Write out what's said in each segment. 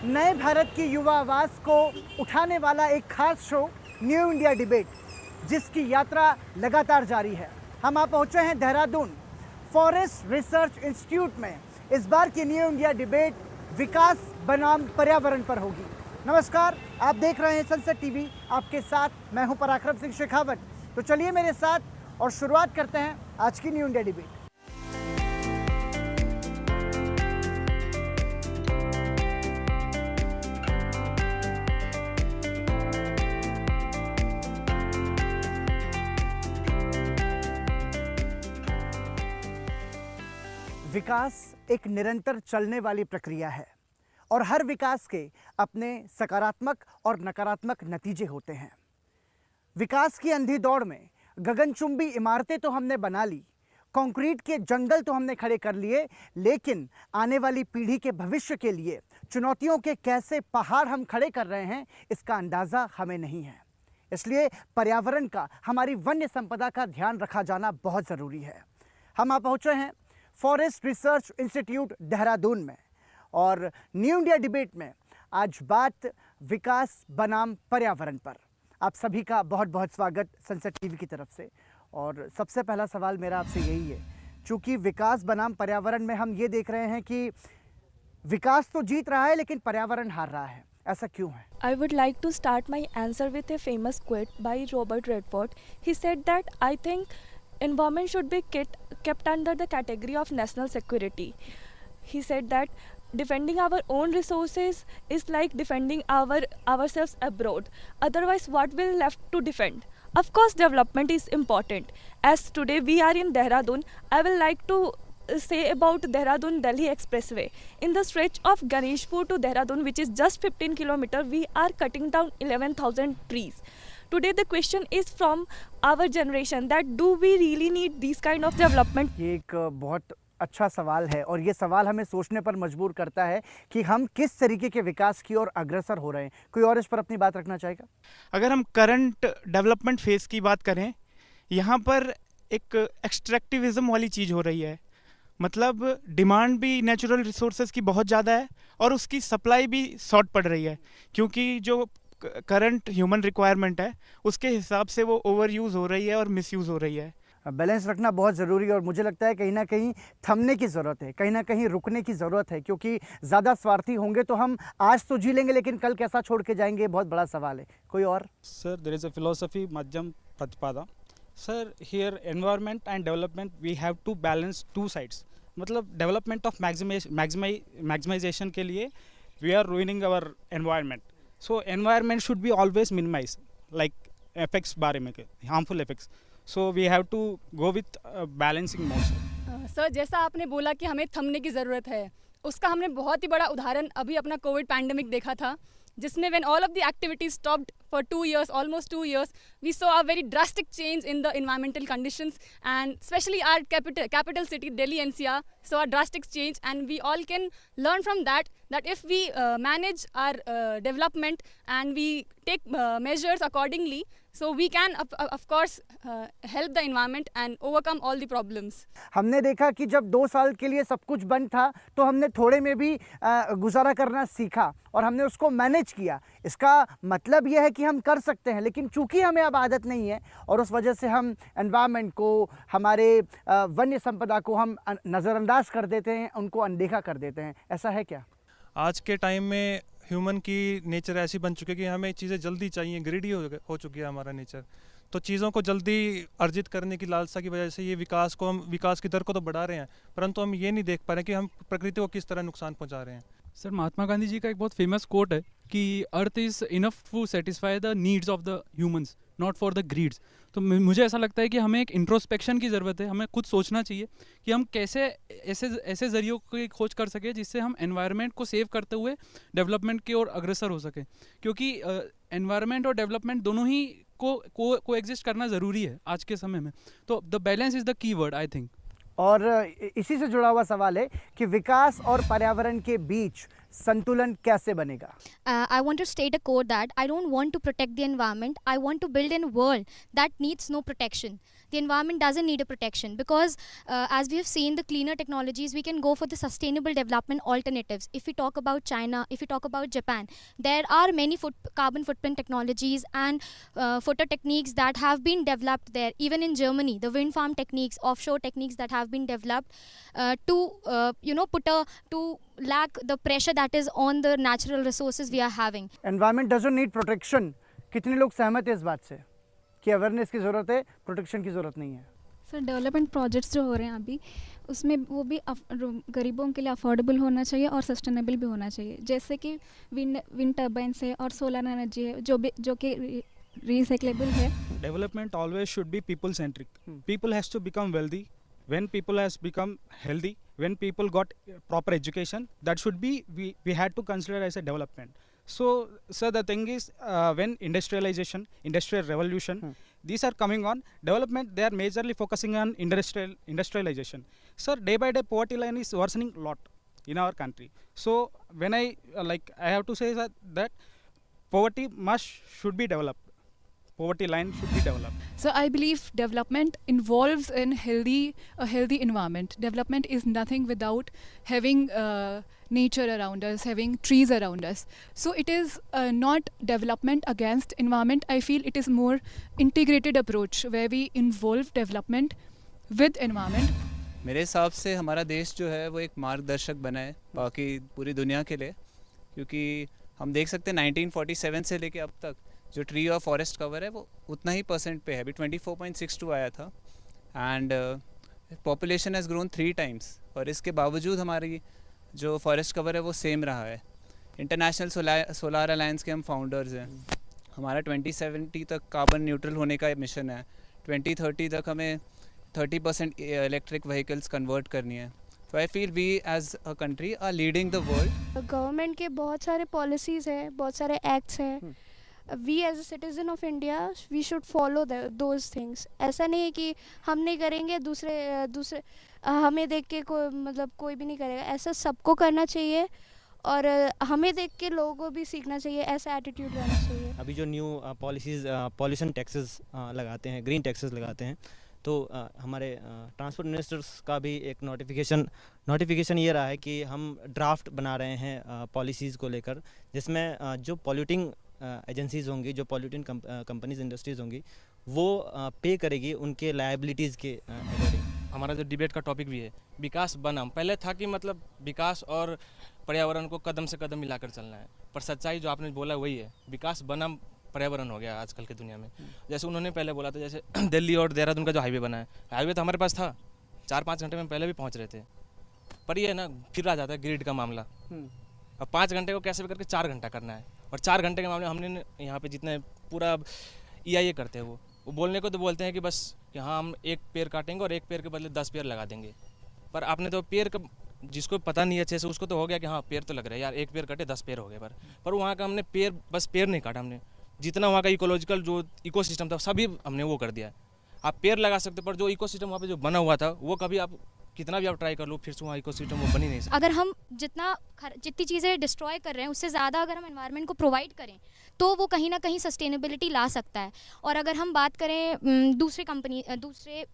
नए भारत की युवा आवाज़ को उठाने वाला एक खास शो न्यू इंडिया डिबेट, जिसकी यात्रा लगातार जारी है। हम आप पहुंचे हैं देहरादून फॉरेस्ट रिसर्च इंस्टीट्यूट में। इस बार की न्यू इंडिया डिबेट विकास बनाम पर्यावरण पर होगी। नमस्कार, आप देख रहे हैं सनसेट टीवी। आपके साथ मैं हूं पराक्रम सिंह शेखावत। तो चलिए मेरे साथ और शुरुआत करते हैं आज की न्यू इंडिया डिबेट। विकास एक निरंतर चलने वाली प्रक्रिया है और हर विकास के अपने सकारात्मक और नकारात्मक नतीजे होते हैं। विकास की अंधी दौड़ में गगनचुंबी इमारतें तो हमने बना ली, कंक्रीट के जंगल तो हमने खड़े कर लिए, लेकिन आने वाली पीढ़ी के भविष्य के लिए चुनौतियों के कैसे पहाड़ हम खड़े कर रहे हैं, इसका अंदाज़ा हमें नहीं है। इसलिए पर्यावरण का, हमारी वन्य संपदा का ध्यान रखा जाना बहुत ज़रूरी है। हम आप पहुँचे हैं फॉरेस्ट रिसर्च इंस्टीट्यूट देहरादून में और न्यू इंडिया डिबेट में आज बात विकास बनाम पर्यावरण पर। आप सभी का बहुत बहुत स्वागत सनसेट टीवी की तरफ से। और सबसे पहला सवाल मेरा आपसे यही है, चूँकि विकास बनाम पर्यावरण में हम ये देख रहे हैं कि विकास तो जीत रहा है लेकिन पर्यावरण हार रहा है, ऐसा क्यों है? I would like to start my answer with a famous quote by Robert Redford. He said that I think environment should be kept under the category of national security. He said that defending our own resources is like defending ourselves abroad. Otherwise, what will left to defend? Of course, development is important. As today we are in Dehradun, I will like to say about Dehradun Delhi Expressway. In the stretch of Ganeshpur to Dehradun, which is just 15 kilometers, we are cutting down 11,000 trees. Today the question is from our generation that do we really need these kind of development? ये एक बहुत अच्छा सवाल है और ये सवाल हमें सोचने पर मजबूर करता है कि हम किस तरीके के विकास की ओर अग्रसर हो रहे हैं। कोई और इस पर अपनी बात रखना चाहेगा? अगर हम करंट डेवलपमेंट फेज की बात करें, यहाँ पर एक एक्सट्रैक्टिविज्म वाली चीज़ हो रही है। मतलब डिमांड भी नेचुरल रिसोर्सेज की बहुत ज़्यादा है और उसकी सप्लाई भी शॉर्ट पड़ रही है, क्योंकि जो करंट ह्यूमन रिक्वायरमेंट है उसके हिसाब से वो ओवर यूज़ हो रही है और मिस यूज़ हो रही है। बैलेंस रखना बहुत ज़रूरी है और मुझे लगता है कहीं ना कहीं थमने की ज़रूरत है, कहीं ना कहीं रुकने की ज़रूरत है, क्योंकि ज़्यादा स्वार्थी होंगे तो हम आज तो जी लेंगे लेकिन कल कैसा छोड़ के जाएंगे, बहुत बड़ा सवाल है। कोई और? Sir, there is a philosophy Madhyam Pratipada. Sir, here environment and development we have to balance two sides. मतलब development of maximization के लिए we are ruining our environment. So environment should be always minimized, like effects बारे में के harmful effects. So we have to go with balancing mode. Sir, जैसा आपने बोला कि हमें थमने की ज़रूरत है, उसका हमने बहुत ही बड़ा उदाहरण अभी अपना कोविड पैंडेमिक देखा था, जिसमें when all of the activities stopped for 2 years, almost 2 years, we saw a very drastic change in the environmental conditions, and especially our capital city Delhi NCR saw a drastic change, and we all can learn from that if we manage our development and we take measures accordingly, so we can of course help the environment and overcome all the problems. हमने देखा कि जब 2 साल के लिए सब कुछ बंद था तो हमने थोड़े में भी गुजारा करना सीखा और हमने उसको मैनेज किया। इसका मतलब यह है कि हम कर सकते हैं, लेकिन चूंकि हमें अब आदत नहीं है और उस वजह से हम एनवायरनमेंट को, हमारे वन्य संपदा को हम नज़रअंदाज कर देते हैं, उनको अनदेखा कर देते हैं। ऐसा है क्या? आज के टाइम में ह्यूमन की नेचर ऐसी बन चुकी है कि हमें चीज़ें जल्दी चाहिए, ग्रीडी हो चुकी है हमारा नेचर। तो चीज़ों को जल्दी अर्जित करने की लालसा की वजह से ये विकास की दर को तो बढ़ा रहे हैं, परंतु हम ये नहीं देख पा रहे कि हम प्रकृति को किस तरह नुकसान पहुंचा रहे हैं। सर, महात्मा गांधी जी का एक बहुत फेमस कोट है कि earth is enough to satisfy the needs of the humans, not for the greeds. तो मुझे ऐसा लगता है कि हमें एक इंट्रोस्पेक्शन की ज़रूरत है। हमें खुद सोचना चाहिए कि हम कैसे ऐसे ज़रियों की खोज कर सकें जिससे हम एनवायरनमेंट को सेव करते हुए डेवलपमेंट की ओर अग्रसर हो सकें, क्योंकि एनवायरनमेंट और डेवलपमेंट दोनों ही को एग्जिस्ट करना ज़रूरी है आज के समय में। तो the balance is the key word, I think. और इसी से जुड़ा हुआ सवाल है कि विकास और पर्यावरण के बीच संतुलन कैसे बनेगा? I want to state a quote that I don't want to protect the environment. I want to build a world that needs no protection. The environment doesn't need a protection because as we have seen the cleaner technologies, we can go for the sustainable development alternatives. If we talk about China, if we talk about Japan, there are many carbon footprint technologies and photo techniques that have been developed there. Even in Germany, the wind farm techniques, offshore techniques that have been developed to lack the pressure that is on the natural resources we are having. Environment doesn't need protection, कितने लोग सहमत हैं इस बात से कि awareness की ज़रूरत है, प्रोटेक्शन की ज़रूरत नहीं है? सर डेवलपमेंट प्रोजेक्ट्स जो हो रहे हैं अभी उसमें वो भी गरीबों के लिए अफोर्डेबल होना चाहिए और सस्टेनेबल भी होना चाहिए, जैसे कि विंड टर्बाइंस है और सोलर एनर्जी है जो कि रिसाइक्लेबल है. Development always should be people centric. People has to become wealthy. When people has become healthy, when people got proper education, that should be we had to consider as a development. So sir, the thing is when industrial revolution, these are coming on development, they are majorly focusing on industrialization. Sir, day by day poverty line is worsening a lot in our country. So when I have to say that poverty should be developed. Poverty line should be developed. So I believe development involves a healthy environment. Development is nothing without having nature around us, having trees around us. So it is not development against environment. I feel it is more integrated approach where we involve development with environment. मेरे हिसाब से हमारा देश जो है वो एक मार्गदर्शक बना है बाकी पूरी दुनिया के लिए, क्योंकि हम देख सकते हैं 1947 से लेके अब तक जो ट्री और फॉरेस्ट कवर है वो उतना ही % पे है. अभी 24.62 आया था and population has grown 3 times और इसके बावजूद हमारी जो फॉरेस्ट कवर है वो सेम रहा है. इंटरनेशनल सोलार अलायंस के हम फाउंडर्स हैं. हमारा 2070 तक कार्बन न्यूट्रल होने का मिशन है. 2030 तक हमें 30% इलेक्ट्रिक व्हीकल्स कन्वर्ट करनी है. So I feel we as a country are leading the world. Government के बहुत सारे पॉलिसीज़ हैं, बहुत सारे एक्ट्स हैं. We as a citizen of India we should follow those things. ऐसा नहीं है कि हम नहीं करेंगे दूसरे हमें देख के कोई भी नहीं करेगा. ऐसा सबको करना चाहिए और हमें देख के लोगों को भी सीखना चाहिए. ऐसा एटीट्यूड रहना चाहिए. अभी जो न्यू पॉलिसीज़ पॉल्यूशन टैक्सेस लगाते हैं, ग्रीन टैक्सेस लगाते हैं, तो हमारे ट्रांसपोर्ट मिनिस्टर्स का भी एक नोटिफिकेशन ये रहा है कि हम ड्राफ्ट बना रहे हैं पॉलिसीज़ को लेकर, जिसमें जो पॉल्यूटिंग एजेंसीज़ होंगी, जो पॉल्यूटिंग कंपनीज इंडस्ट्रीज़ होंगी, वो पे करेगी उनके लायबिलिटीज़ के अकॉर्डिंग. हमारा जो डिबेट का टॉपिक भी है विकास बनाम, पहले था कि मतलब विकास और पर्यावरण को कदम से कदम मिलाकर चलना है, पर सच्चाई जो आपने बोला वही है, विकास बनाम पर्यावरण हो गया आजकल के दुनिया में. जैसे उन्होंने पहले बोला था, जैसे दिल्ली और देहरादून का जो हाईवे बना है, हाईवे तो हमारे पास था, 4-5 घंटे में पहले भी पहुंच रहे थे, पर ये ना फिर आ जाता है ग्रिड का मामला. अब 5 घंटे को कैसे भी करके 4 घंटा करना है, और 4 घंटे के मामले हमने यहाँ पे जितने पूरा EIA करते हैं वो बोलने को तो बोलते हैं कि बस यहाँ हम 1 पेड़ काटेंगे और 1 पेड़ के बदले 10 पेड़ लगा देंगे. पर आपने तो पेड़ का जिसको पता नहीं अच्छे से उसको तो हो गया कि हाँ पेड़ तो लग रहा है यार, 1 पेड़ कटे 10 पेड़ हो गए. पर वहाँ का हमने पेड़ नहीं काटा, हमने जितना वहाँ का इकोलॉजिकल जो इकोसिस्टम था सभी हमने वो कर दिया. आप पेड़ लगा सकते, पर जो इकोसिस्टम वहाँ पे जो बना हुआ था वो कभी आप कितना भी आप ट्राई कर लो फिर से वहाँ इकोसिस्टम वो बन ही नहीं सकता. अगर हम जितनी चीज़ें डिस्ट्रॉय कर रहे हैं उससे ज़्यादा अगर हम एनवायरनमेंट को प्रोवाइड करें तो वो कहीं ना कहीं सस्टेनेबिलिटी ला सकता है. और अगर हम बात करें दूसरे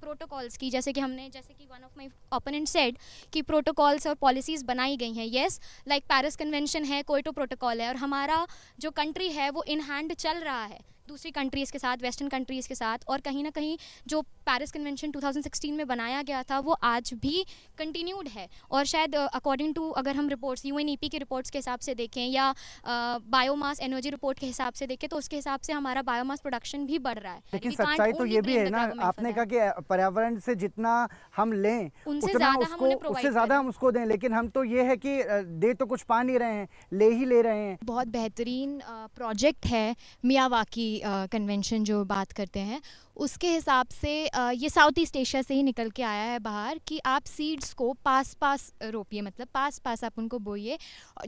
प्रोटोकॉल्स की, जैसे कि one of my opponent said कि प्रोटोकॉल्स और पॉलिसीज़ बनाई गई हैं. येस, लाइक पेरिस कन्वेंशन है, क्योटो प्रोटोकॉल है, और हमारा जो कंट्री है वो इन हैंड चल रहा है दूसरी कंट्रीज़ के साथ, वेस्टर्न कंट्रीज़ के साथ. और कहीं ना कहीं जो पेरिस कन्वेंशन 2016 में बनाया गया था वो आज भी कंटिन्यूड है. और शायद अकॉर्डिंग टू अगर हम रिपोर्ट्स UNEP की रिपोर्ट्स के हिसाब से देखें या बायोमास एनर्जी रिपोर्ट के हिसाब से देखें तो उसके हिसाब से हमारा बायोमास प्रोडक्शन भी बढ़ रहा है. लेकिन सच्चाई तो ये भी है ना, आपने कहा कि पर्यावरण से जितना हम लें उससे ज़्यादा हम उसको दें, लेकिन हम तो ये है कि दे तो कुछ पा नहीं रहे हैं, ले रहे हैं. बहुत बेहतरीन प्रोजेक्ट है मियावाकी कन्वेंशन जो बात करते हैं, उसके हिसाब से ये साउथ ईस्ट एशिया से ही निकल के आया है बाहर कि आप सीड्स को पास रोपिए, मतलब पास आप उनको बोइए,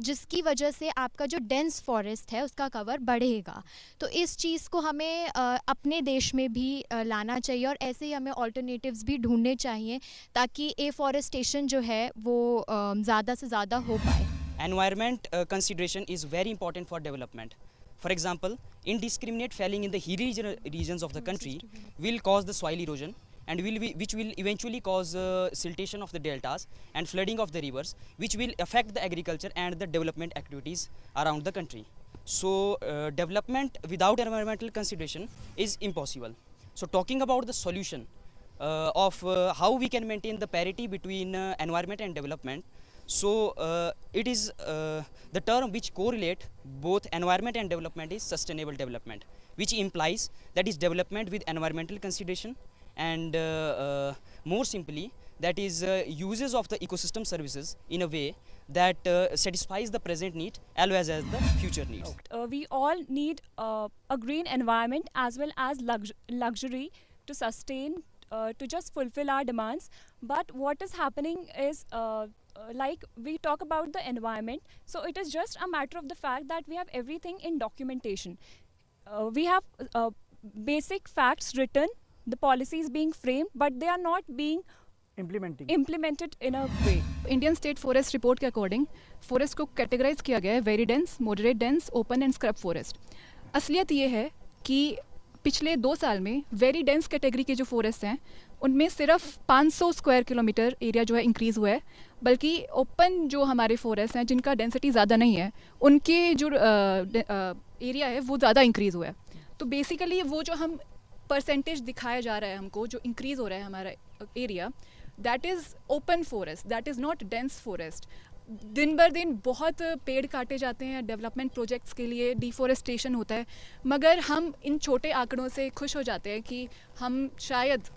जिसकी वजह से आपका जो डेंस फॉरेस्ट है उसका कवर बढ़ेगा. तो इस चीज़ को हमें अपने देश में भी लाना चाहिए और ऐसे ही हमें ऑल्टरनेटिव्स भी ढूंढने चाहिए ताकि एफॉरेस्टेशन जो है वो ज़्यादा से ज़्यादा हो पाए. Environment consideration is very important for development. For example, indiscriminate felling in the hilly regions of the country will cause the soil erosion and which will eventually cause siltation of the deltas and flooding of the rivers, which will affect the agriculture and the development activities around the country. So development without environmental consideration is impossible. So talking about the solution of how we can maintain the parity between environment and development, so it is the term which correlate both environment and development is sustainable development, which implies that is development with environmental consideration, and more simply that is uses of the ecosystem services in a way that satisfies the present need as well as the future needs. We all need a green environment as well as luxury to sustain, to just fulfill our demands. But what is happening is like we talk about the environment, so it is just a matter of the fact that we have everything in documentation. We have basic facts written, the policies being framed, but they are not being implemented in a way. Indian state forest report के according forest को categorise किया गया है very dense, moderate dense, open and scrub forest. असलियत ये है कि पिछले 2 साल में वेरी डेंस कैटेगरी के जो फॉरेस्ट हैं उनमें सिर्फ 500 स्क्वायर किलोमीटर एरिया जो है इंक्रीज़ हुआ है, बल्कि ओपन जो हमारे फॉरेस्ट हैं जिनका डेंसिटी ज़्यादा नहीं है उनके जो एरिया है वो ज़्यादा इंक्रीज़ हुआ है। तो बेसिकली वो जो हम परसेंटेज दिखाया जा रहा है हमको, जो इंक्रीज़ हो रहा है हमारा area, that is open forest, that is not dense forest. दिन बर दिन बहुत पेड़ काटे जाते हैं डेवलपमेंट प्रोजेक्ट्स के लिए, डिफॉरेस्टेशन होता है, मगर हम इन छोटे आंकड़ों से खुश हो जाते हैं कि हम शायद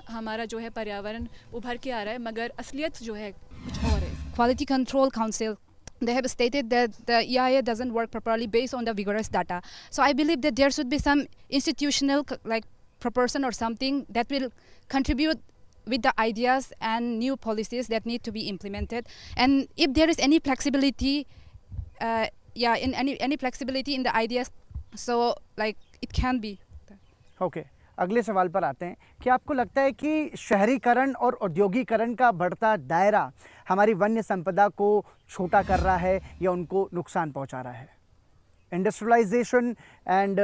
हमारा जो है पर्यावरण उभर के आ रहा है, मगर असलियत जो है कुछ और है। Quality Control Council, they have stated that the EIA doesn't work properly based on the vigorous data. So I believe that there should be some institutional like proportion or something that will contribute with the ideas and new policies that need to be implemented. And if there is any flexibility, in any flexibility in the ideas, so like it can be. Okay. अगले सवाल पर आते हैं। क्या आपको लगता है कि शहरीकरण और औद्योगिकरण का बढ़ता दायरा हमारी वन्य संपदा को छोटा कर रहा है या उनको नुकसान पहुंचा रहा है? Industrialization and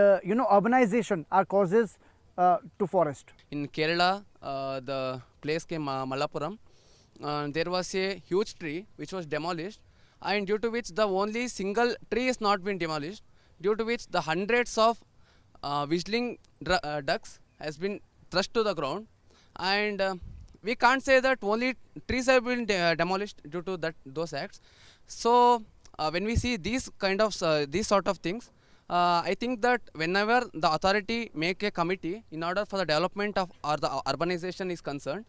urbanization are causes to forest. In Kerala, the place came Malappuram, there was a huge tree which was demolished, and due to which the only single tree has not been demolished, due to which the hundreds of whistling ducks has been thrust to the ground, and we can't say that only trees have been demolished due to those acts. So when we see these sort of things, I think that whenever the authority make a committee in order for the development of or the urbanization is concerned,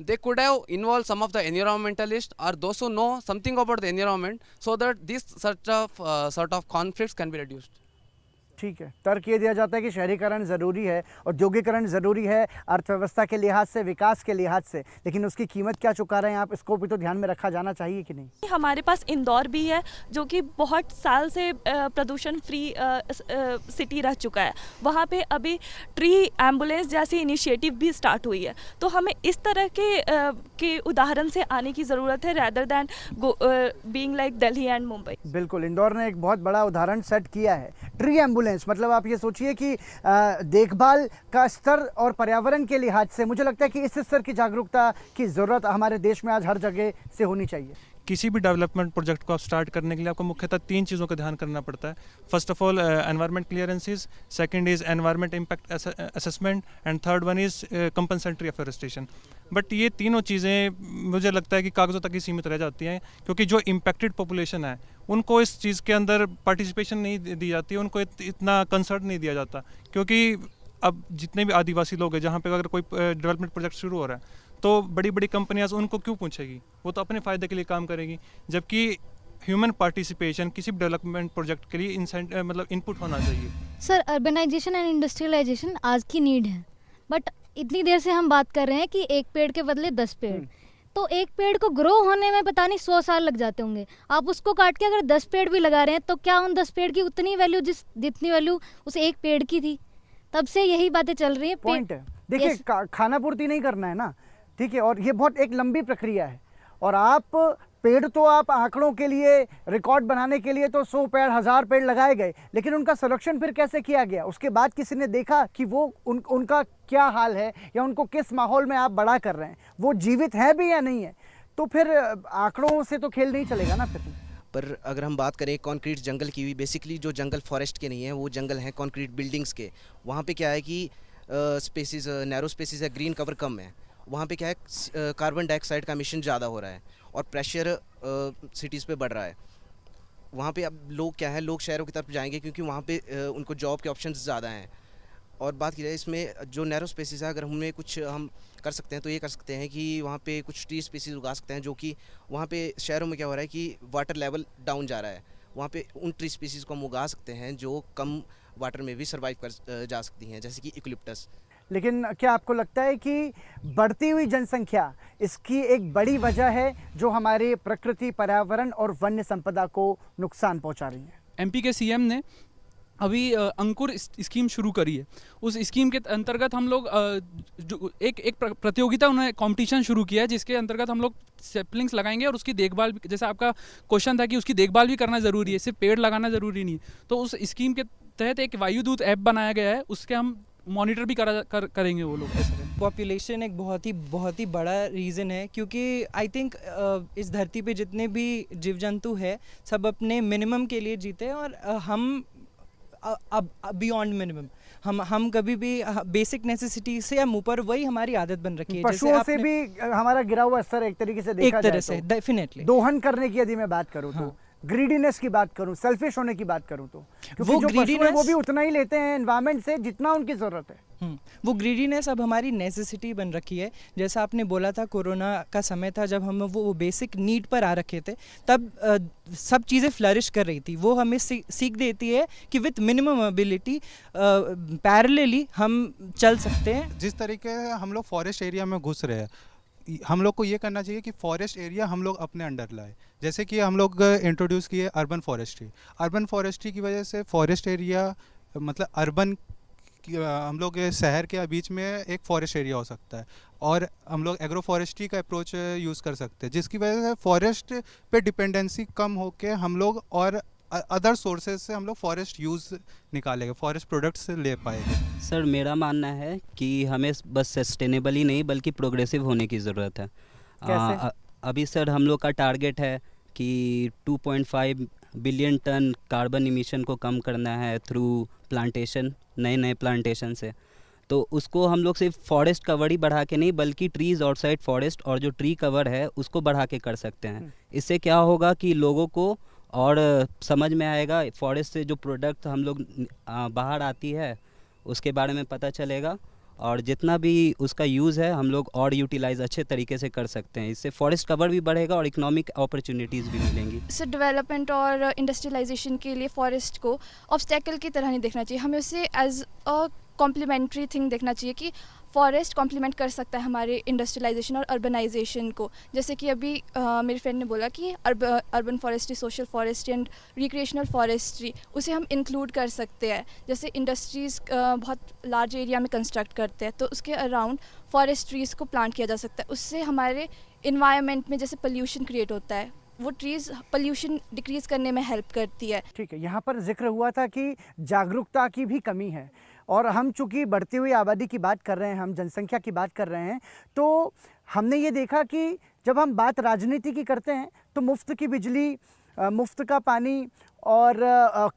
they could have involved some of the environmentalists or those who know something about the environment, so that these sort of conflicts can be reduced. ठीक है, तर्क ये दिया जाता है कि शहरीकरण ज़रूरी है, औद्योगिकरण ज़रूरी है अर्थव्यवस्था के लिहाज से, विकास के लिहाज से, लेकिन उसकी कीमत क्या चुका रहे हैं आप, इसको भी तो ध्यान में रखा जाना चाहिए कि नहीं? हमारे पास इंदौर भी है जो कि बहुत साल से प्रदूषण फ्री सिटी रह चुका है। वहाँ पे अभी ट्री एम्बुलेंस जैसी इनिशिएटिव भी स्टार्ट हुई है। तो हमें इस तरह के उदाहरण से आने की ज़रूरत है, rather than being like Delhi and Mumbai. बिल्कुल, इंदौर ने एक बहुत बड़ा उदाहरण सेट किया है। ट्री एम्बुलेंस मतलब आप ये सोचिए कि देखभाल का स्तर और पर्यावरण के लिहाज से मुझे लगता है कि इस स्तर की जागरूकता की ज़रूरत हमारे देश में आज हर जगह से होनी चाहिए। किसी भी डेवलपमेंट प्रोजेक्ट को आप स्टार्ट करने के लिए आपको मुख्यतः 3 चीज़ों का ध्यान करना पड़ता है। First of all environment clearances, second is environment impact assessment, and third one is compensatory afforestation. But ये तीनों चीज़ें मुझे लगता है कि कागज़ों तक ही सीमित रह जाती हैं, क्योंकि जो इम्पैक्टेड पॉपुलेशन है उनको इस चीज़ के अंदर पार्टिसिपेशन नहीं दी जाती, उनको इतना कंसर्न नहीं दिया जाता। क्योंकि अब जितने भी आदिवासी लोग हैं, जहाँ पे अगर कोई डेवलपमेंट प्रोजेक्ट शुरू हो रहा है तो बड़ी बड़ी कंपनियां उनको क्यों पूछेगी, वो तो अपने फ़ायदे के लिए काम करेगी। जबकि ह्यूमन पार्टिसिपेशन किसी भी डेवलपमेंट प्रोजेक्ट के लिए मतलब इनपुट होना चाहिए। सर, अर्बनाइजेशन एंड इंडस्ट्रियलाइजेशन आज की नीड है, बट इतनी देर से हम बात कर रहे हैं कि एक पेड़ के बदले 10 पेड़, तो एक पेड़ को ग्रो होने में पता नहीं 100 साल लग जाते होंगे। आप उसको काट के अगर 10 पेड़ भी लगा रहे हैं तो क्या उन 10 पेड़ की उतनी वैल्यू जितनी वैल्यू उस एक पेड़ की थी? तब से यही बातें चल रही हैं। पॉइंट है, देखिए खाना पूर्ति नहीं करना है ना, ठीक है, और ये बहुत एक लंबी प्रक्रिया है। और आप पेड़ तो आप आंकड़ों के लिए, रिकॉर्ड बनाने के लिए तो 100 पेड़ 1000 पेड़ लगाए गए, लेकिन उनका संरक्षण फिर कैसे किया गया? उसके बाद किसी ने देखा कि वो उनका क्या हाल है या उनको किस माहौल में आप बड़ा कर रहे हैं, वो जीवित है भी या नहीं है? तो फिर आंकड़ों से तो खेल नहीं चलेगा ना फिर। पर अगर हम बात करें कंक्रीट जंगल की, बेसिकली जो जंगल फॉरेस्ट के नहीं है वो जंगल हैं कंक्रीट बिल्डिंग्स के। वहाँ पे क्या है कि स्पेसिस, नैरो स्पेसिस है, ग्रीन कवर कम है। वहाँ पे क्या है, कार्बन डाइऑक्साइड का एमिशन ज़्यादा हो रहा है और प्रेशर सिटीज़ पे बढ़ रहा है। वहाँ पे अब लोग क्या है, लोग शहरों की तरफ जाएंगे क्योंकि वहाँ पे उनको जॉब के ऑप्शंस ज़्यादा हैं। और बात की जाए इसमें जो नैरो स्पेसिस है, अगर हमें कुछ हम कर सकते हैं तो ये कर सकते हैं कि वहाँ पे कुछ ट्री स्पीसीज उगा सकते हैं, जो कि वहाँ पे शहरों में क्या हो रहा है कि वाटर लेवल डाउन जा रहा है। वहाँ पे उन ट्री स्पीसीज को हम उगा सकते हैं जो कम वाटर में भी सर्वाइव कर जा सकती हैं, जैसे कि यूकलिप्टस। लेकिन क्या आपको लगता है कि बढ़ती हुई जनसंख्या इसकी एक बड़ी वजह है जो हमारे प्रकृति, पर्यावरण और वन्य संपदा को नुकसान पहुंचा रही है? एमपी के सीएम ने अभी अंकुर स्कीम शुरू करी है। उस स्कीम के अंतर्गत हम लोग जो एक प्रतियोगिता, उन्होंने कंपटीशन शुरू किया है जिसके अंतर्गत हम लोग सैपलिंग्स लगाएंगे और उसकी देखभाल, जैसा आपका क्वेश्चन था कि उसकी देखभाल भी करना ज़रूरी है, सिर्फ पेड़ लगाना ज़रूरी नहीं। तो उस स्कीम के तहत एक वायुदूत ऐप बनाया गया है, उसके हम मॉनिटर भी करेंगे वो लोग। पॉपुलेशन एक बहुत ही बड़ा रीज़न है, क्योंकि आई थिंक इस धरती पे जितने भी जीव जंतु है सब अपने मिनिमम के लिए जीते हैं और हम अब बियॉन्ड मिनिमम हम कभी भी बेसिक नेसेसिटी से हम ऊपर, वही हमारी आदत बन रखी है। पशुओं से भी हमारा गिरा हुआ स्तर एक तरीके से देखा जाए तो डेफिनेटली दोहन करने की यदि मैं बात करूं तो, ग्रीडीनेस की बात करूं, सेल्फिश होने की बात करूं तो, क्योंकि जो पशु है वो भी उतना ही लेते हैं एनवायरनमेंट से जितना उनकी जरूरत है। वो ग्रीडीनेस अब हमारी नेसेसिटी बन रखी है। जैसा आपने बोला था, कोरोना का समय था जब हम वो बेसिक नीड पर आ रखे थे, तब सब चीज़ें फ्लरिश कर रही थी। वो हमें सीख देती है कि विथ मिनिमम एबिलिटी पैरेलली हम चल सकते हैं। जिस तरीके हम लोग फॉरेस्ट एरिया में घुस रहे हैं, हम लोग को ये करना चाहिए कि फॉरेस्ट एरिया हम लोग अपने अंडर लाए। जैसे कि हम लोग इंट्रोड्यूस किए अर्बन फॉरेस्ट्री की वजह से फॉरेस्ट एरिया मतलब अर्बन, हम लोग शहर के बीच में एक फॉरेस्ट एरिया हो सकता है और हम लोग एग्रो फॉरेस्ट्री का अप्रोच यूज़ कर सकते हैं, जिसकी वजह से फॉरेस्ट पे डिपेंडेंसी कम होके हम लोग और अदर सोर्सेज से हम लोग फॉरेस्ट यूज़ निकालेंगे, फॉरेस्ट प्रोडक्ट्स ले पाएंगे। सर मेरा मानना है कि हमें बस सस्टेनेबल ही नहीं बल्कि प्रोग्रेसिव होने की ज़रूरत है। कैसे? अभी सर हम लोग का टारगेट है कि 2.5 बिलियन टन कार्बन इमिशन को कम करना है थ्रू प्लांटेशन, नए प्लांटेशन से। तो उसको हम लोग सिर्फ फॉरेस्ट कवर ही बढ़ा के नहीं बल्कि ट्रीज़ आउटसाइड फॉरेस्ट और जो ट्री कवर है उसको बढ़ा के कर सकते हैं। इससे क्या होगा कि लोगों को और समझ में आएगा, फॉरेस्ट से जो प्रोडक्ट हम लोग बाहर आती है उसके बारे में पता चलेगा और जितना भी उसका यूज़ है हम लोग और यूटिलाइज अच्छे तरीके से कर सकते हैं। इससे फॉरेस्ट कवर भी बढ़ेगा और इकोनॉमिक अपॉर्चुनिटीज़ भी मिलेंगी। सर डेवलपमेंट और इंडस्ट्रियलाइजेशन के लिए फॉरेस्ट को ऑब्स्टेकल की तरह नहीं देखना चाहिए, हमें उसे एज अ कॉम्प्लीमेंट्री थिंग देखना चाहिए कि फॉरेस्ट कॉम्प्लीमेंट कर सकता है हमारे इंडस्ट्रियलाइजेशन और अर्बनाइजेशन को। जैसे कि अभी मेरे फ्रेंड ने बोला कि urban forestry, social forestry and recreational forestry, उसे हम इंक्लूड कर सकते हैं। जैसे इंडस्ट्रीज़ बहुत लार्ज एरिया में कंस्ट्रक्ट करते हैं तो उसके अराउंड फॉरेस्ट ट्रीज़ को प्लांट किया जा सकता है। उससे हमारे इन्वायरमेंट में जैसे पोल्यूशन क्रिएट होता है, वो ट्रीज़ पोल्यूशन डिक्रीज़ करने में हेल्प करती है। ठीक है, यहाँ पर जिक्र हुआ था कि जागरूकता की भी कमी है और हम चूँकि बढ़ती हुई आबादी की बात कर रहे हैं, हम जनसंख्या की बात कर रहे हैं, तो हमने ये देखा कि जब हम बात राजनीति की करते हैं तो मुफ्त की बिजली, मुफ्त का पानी और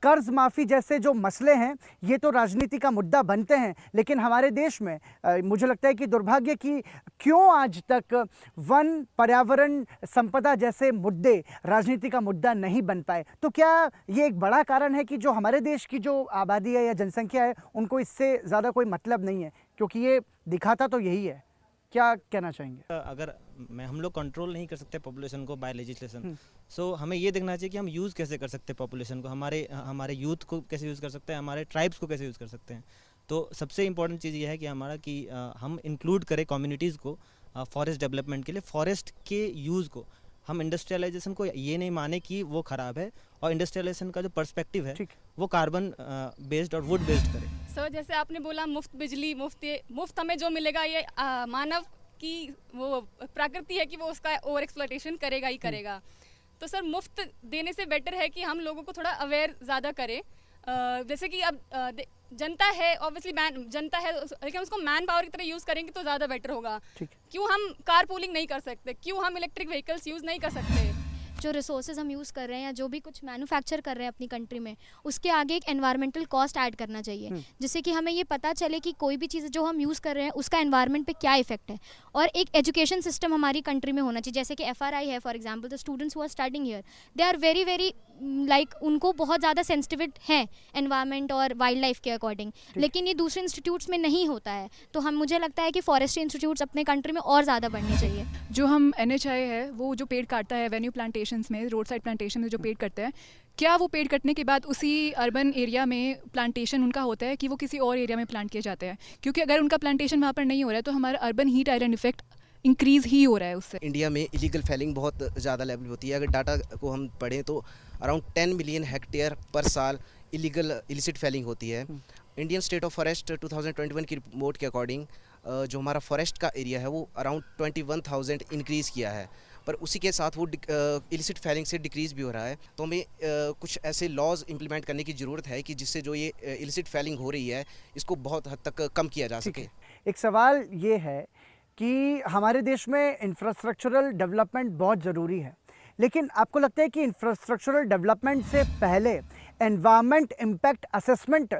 कर्ज माफ़ी जैसे जो मसले हैं ये तो राजनीति का मुद्दा बनते हैं, लेकिन हमारे देश में मुझे लगता है कि दुर्भाग्य कि क्यों आज तक वन, पर्यावरण, संपदा जैसे मुद्दे राजनीति का मुद्दा नहीं बन पाए। तो क्या ये एक बड़ा कारण है कि जो हमारे देश की जो आबादी है या जनसंख्या है उनको इससे ज़्यादा कोई मतलब नहीं है, क्योंकि ये दिखाता तो यही है। क्या कहना चाहेंगे? अगर हम लोग कंट्रोल नहीं कर सकते पॉपुलेशन को बाय लेजिस्लेशन, सो हमें ये देखना चाहिए कि हम यूज़ कैसे कर सकते हैं पॉपुलेशन को, हमारे यूथ को कैसे यूज़ कर सकते हैं, हमारे ट्राइब्स को कैसे यूज़ कर सकते हैं। तो सबसे इम्पोर्टेंट चीज़ ये है कि हमारा कि हम इंक्लूड करें कम्युनिटीज़ को फॉरेस्ट डेवलपमेंट के लिए। फॉरेस्ट के यूज़ को हम इंडस्ट्रियलाइजेशन को ये नहीं माने कि वो ख़राब है, और इंडस्ट्रियलाइजेशन का जो पर्सपेक्टिव है वो कार्बन बेस्ड और वुड बेस्ड करे। सर जैसे आपने बोला मुफ्त बिजली, मुफ्त हमें जो मिलेगा ये मानव की वो प्रकृति है कि वो उसका ओवर एक्सप्लॉयटेशन करेगा ही करेगा। तो सर मुफ्त देने से बेटर है कि हम लोगों को थोड़ा अवेयर ज़्यादा करें। जैसे कि अब जनता है, ऑब्वियसली जनता है, लेकिन उसको मैन पावर की तरह यूज़ करेंगे तो ज़्यादा बेटर होगा। क्यों हम कार पूलिंग नहीं कर सकते, क्यों हम इलेक्ट्रिक व्हीकल्स यूज़ नहीं कर सकते? जो रिसोर्सेज हम यूज़ कर रहे हैं या जो भी कुछ मैन्युफैक्चर कर रहे हैं अपनी कंट्री में, उसके आगे एक एनवायरमेंटल कॉस्ट ऐड करना चाहिए, जिससे कि हमें ये पता चले कि कोई भी चीज़ जो हम यूज़ कर रहे हैं उसका एनवायरनमेंट पे क्या इफेक्ट है। और एक एजुकेशन सिस्टम हमारी कंट्री में होना चाहिए, जैसे कि FRI है for example, the students who are studying here they are very very like उनको बहुत ज़्यादा सेंसिटिव है एनवायरनमेंट और वाइल्ड लाइफ के अकॉर्डिंग, लेकिन ये दूसरे इंस्टीट्यूट्स में नहीं होता है। तो हम मुझे लगता है कि फॉरेस्ट्री इंस्टीट्यूट्स अपने कंट्री में और ज़्यादा बढ़ने चाहिए। जो हम NHI है वो जो पेड़ काटता है वेन्यू प्लांटेशंस में, रोड साइड प्लांटेशन में जो पेड़ कटते हैं, क्या वो पेड़ कटने के बाद उसी अर्बन एरिया में प्लांटेशन उनका होता है कि वो किसी और एरिया में प्लांट किए जाते हैं? क्योंकि अगर उनका प्लांटेशन वहाँ पर नहीं हो रहा है तो हमारा urban heat island effect increase ही हो रहा है उससे। इंडिया में इलीगल फेलिंग बहुत ज़्यादा लेवल होती है। अगर डाटा को हम पढ़ें तो अराउंड 10 मिलियन हेक्टेयर पर साल इलिसिट फेलिंग होती है। इंडियन स्टेट ऑफ फॉरेस्ट 2021 की रिपोर्ट के अकॉर्डिंग जो हमारा फॉरेस्ट का एरिया है वो अराउंड 21,000 इंक्रीज़ किया है, पर उसी के साथ वो इलिसिट फेलिंग से डिक्रीज़ भी हो रहा है। तो हमें कुछ ऐसे लॉज इम्प्लीमेंट करने की ज़रूरत है कि जिससे जो ये इलिसिट फेलिंग हो रही है इसको बहुत हद तक कम किया जा सके। एक सवाल ये है कि हमारे देश में इंफ्रास्ट्रक्चरल डेवलपमेंट बहुत ज़रूरी है, लेकिन आपको लगता है कि इंफ्रास्ट्रक्चरल डेवलपमेंट से पहले एनवायरनमेंट इम्पैक्ट असेसमेंट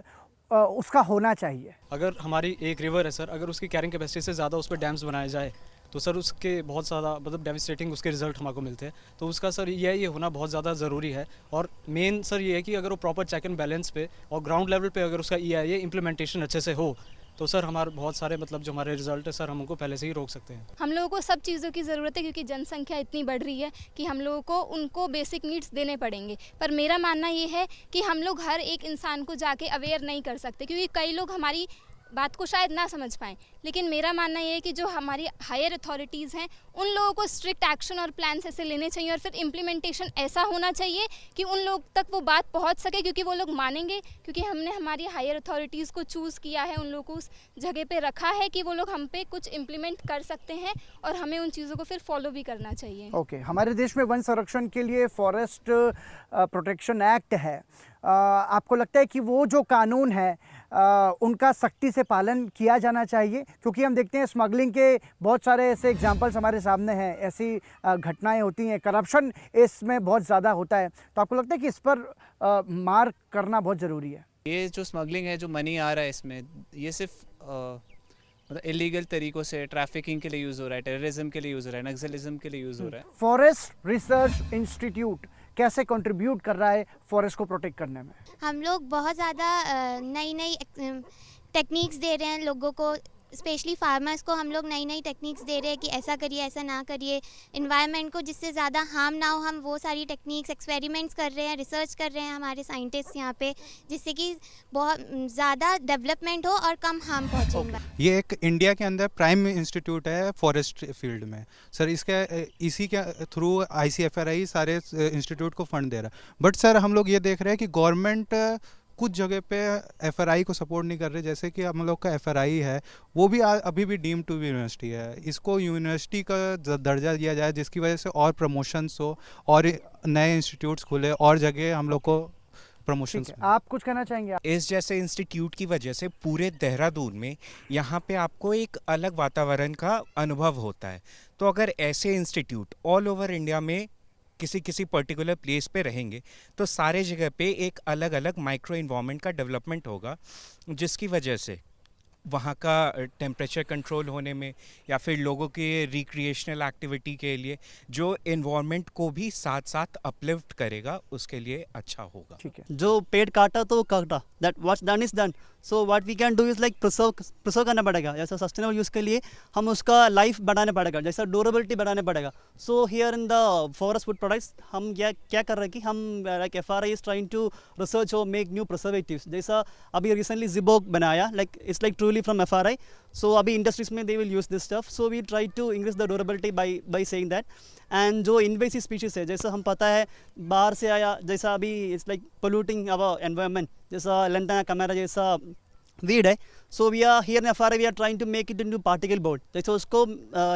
उसका होना चाहिए? अगर हमारी एक रिवर है सर, अगर उसकी कैरिंग कैपेसिटी से ज़्यादा उस पर डैम्स बनाए जाए तो सर उसके बहुत ज़्यादा मतलब डेविस्टेटिंग उसके रिजल्ट हमको मिलते हैं। तो उसका सर ये होना बहुत ज़्यादा ज़रूरी है। और मेन सर ये है कि अगर वो प्रॉपर चेक एंड बैलेंस पे और ग्राउंड लेवल पे अगर उसका EIA इम्प्लीमेंटेशन अच्छे से हो तो सर हमारे बहुत सारे मतलब जो हमारे रिजल्ट है सर हम उनको पहले से ही रोक सकते हैं। हम लोगों को सब चीज़ों की ज़रूरत है क्योंकि जनसंख्या इतनी बढ़ रही है कि हम लोगों को उनको बेसिक नीड्स देने पड़ेंगे। पर मेरा मानना ये है कि हम लोग हर एक इंसान को जाके अवेयर नहीं कर सकते, क्योंकि कई लोग हमारी बात को शायद ना समझ पाएँ। लेकिन मेरा मानना ये है कि जो हमारी हायर अथॉरिटीज़ हैं उन लोगों को स्ट्रिक्ट एक्शन और प्लान्स ऐसे लेने चाहिए और फिर इम्प्लीमेंटेशन ऐसा होना चाहिए कि उन लोग तक वो बात पहुंच सके, क्योंकि वो लोग मानेंगे, क्योंकि हमने हमारी हायर अथॉरिटीज़ को चूज़ किया है, उन लोगों को उस जगह पे रखा है कि वो लोग हम पे कुछ इम्प्लीमेंट कर सकते हैं और हमें उन चीज़ों को फिर फॉलो भी करना चाहिए। ओके, हमारे देश में वन संरक्षण के लिए फॉरेस्ट प्रोटेक्शन एक्ट है। आपको लगता है कि वो जो कानून है उनका सख्ती से पालन किया जाना चाहिए? क्योंकि हम देखते हैं स्मगलिंग के बहुत सारे ऐसे एग्जांपल्स हमारे सामने हैं, ऐसी घटनाएं होती हैं, करप्शन इसमें बहुत ज़्यादा होता है। तो आपको लगता है कि इस पर मार करना बहुत ज़रूरी है? ये जो स्मगलिंग है, जो मनी आ रहा है इसमें, ये सिर्फ मतलब इलीगल तरीक़ों से ट्रैफिकिंग के लिए यूज़ हो रहा है, टेररिज्म के लिए यूज़ हो रहा है, नक्सलिज्म के लिए यूज़ हो रहा है। फॉरेस्ट रिसर्च इंस्टीट्यूट कैसे कंट्रीब्यूट कर रहा है फॉरेस्ट को प्रोटेक्ट करने में? हम लोग बहुत ज़्यादा नई नई टेक्निक्स दे रहे हैं लोगों को, स्पेशली फार्मर्स को हम लोग नई नई टेक्निक्स दे रहे हैं कि ऐसा करिए, ऐसा ना करिए, इन्वायरमेंट को जिससे ज़्यादा हार्म ना हो, हम वो सारी टेक्निक्स एक्सपेरिमेंट्स कर रहे हैं, रिसर्च कर रहे हैं हमारे साइंटिस्ट यहाँ पे, जिससे कि बहुत ज़्यादा डेवलपमेंट हो और कम हार्म पहुँचे। ये एक इंडिया के अंदर प्राइम इंस्टीट्यूट है फॉरेस्ट फील्ड में सर। इसी के थ्रू ICFRI सारे इंस्टीट्यूट को फंड दे रहा है। बट सर हम लोग ये देख रहे हैं कि गवर्नमेंट कुछ जगह पे FRI को सपोर्ट नहीं कर रहे। जैसे कि हम लोग का FRI है वो भी अभी भी डीम टू यूनिवर्सिटी है, इसको यूनिवर्सिटी का दर्जा दिया जाए जिसकी वजह से और प्रमोशंस हो और नए इंस्टीट्यूट्स खुले और जगह हम लोग को प्रमोशंस। आप कुछ कहना चाहेंगे? इस जैसे इंस्टीट्यूट की वजह से पूरे देहरादून में यहाँ पे आपको एक अलग वातावरण का अनुभव होता है। तो अगर ऐसे इंस्टीट्यूट ऑल ओवर इंडिया में किसी पर्टिकुलर प्लेस पे रहेंगे तो सारे जगह पे एक अलग अलग माइक्रो इन्वायरमेंट का डेवलपमेंट होगा, जिसकी वजह से वहाँ का टेम्परेचर कंट्रोल होने में या फिर लोगों के रिक्रिएशनल एक्टिविटी के लिए जो इन्वायरमेंट को भी साथ साथ अपलिफ्ट करेगा, उसके लिए अच्छा होगा। ठीक है, जो पेड़ काटा तो काटा, that what's done is done. So what we can do is like preserve करना पड़ेगा। जैसा सस्टेनेबल यूज़ के लिए हम उसका लाइफ बढ़ाने पड़ेगा, जैसा ड्यूरेबिलिटी बढ़ाने पड़ेगा। So here in the forest food products हम क्या कर रहे हैं कि हम like FRI is trying to research और मेक न्यू प्रिजर्वेटिव्स। जैसा अभी रिसेंटली जिबोक बनाया, like it's like truly from FRI। So अभी इंडस्ट्रीज में they will use this stuff. So we try to increase the durability by saying that. And जो invasive species है, जैसा हम पता है बाहर से आया, जैसा अभी it's like polluting our environment, जैसा लैंटाना कैमेरा जैसा weed है. So we are here in FRI, we are trying to make it into particle board. So उसको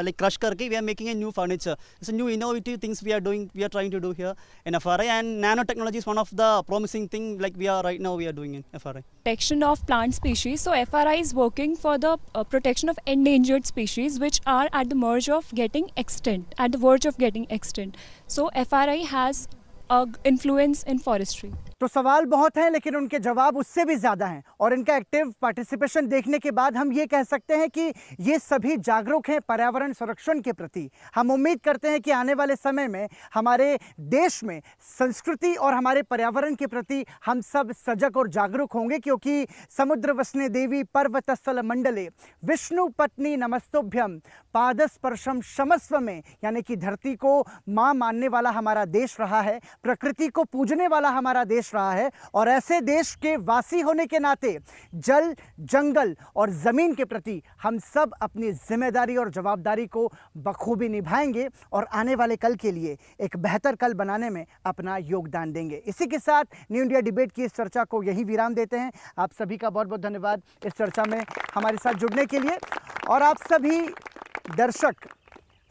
like crush करके we are making a new furniture. It's a new innovative things we are doing. We are trying to do here in FRI, and nanotechnology is one of the promising thing like we are right now we are doing in FRI. Protection of plant species. So FRI is working for the protection of endangered species which are at the verge of getting extinct. So FRI has influence in forestry. तो सवाल बहुत हैं लेकिन उनके जवाब उससे भी ज़्यादा हैं, और इनका एक्टिव पार्टिसिपेशन देखने के बाद हम ये कह सकते हैं कि ये सभी जागरूक हैं पर्यावरण संरक्षण के प्रति। हम उम्मीद करते हैं कि आने वाले समय में हमारे देश में संस्कृति और हमारे पर्यावरण के प्रति हम सब सजग और जागरूक होंगे, क्योंकि समुद्र वसने देवी पर्वतस्थल मंडले विष्णु पत्नी नमस्तोभ्यम पादस्पर्शम क्षमस्व में, यानी कि धरती को माँ मानने वाला हमारा देश रहा है, प्रकृति को पूजने वाला हमारा देश रहा है, और ऐसे देश के वासी होने के नाते जल, जंगल और ज़मीन के प्रति हम सब अपनी जिम्मेदारी और जवाबदारी को बखूबी निभाएंगे और आने वाले कल के लिए एक बेहतर कल बनाने में अपना योगदान देंगे। इसी के साथ न्यू इंडिया डिबेट की इस चर्चा को यही विराम देते हैं। आप सभी का बहुत बहुत धन्यवाद इस चर्चा में हमारे साथ जुड़ने के लिए, और आप सभी दर्शक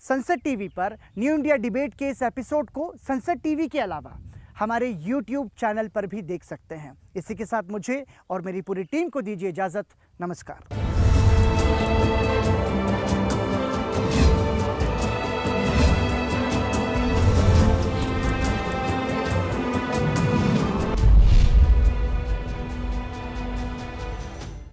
संसद टीवी पर न्यू इंडिया डिबेट के इस एपिसोड को संसद टीवी के अलावा हमारे YouTube चैनल पर भी देख सकते हैं। इसी के साथ मुझे और मेरी पूरी टीम को दीजिए इजाज़त। नमस्कार।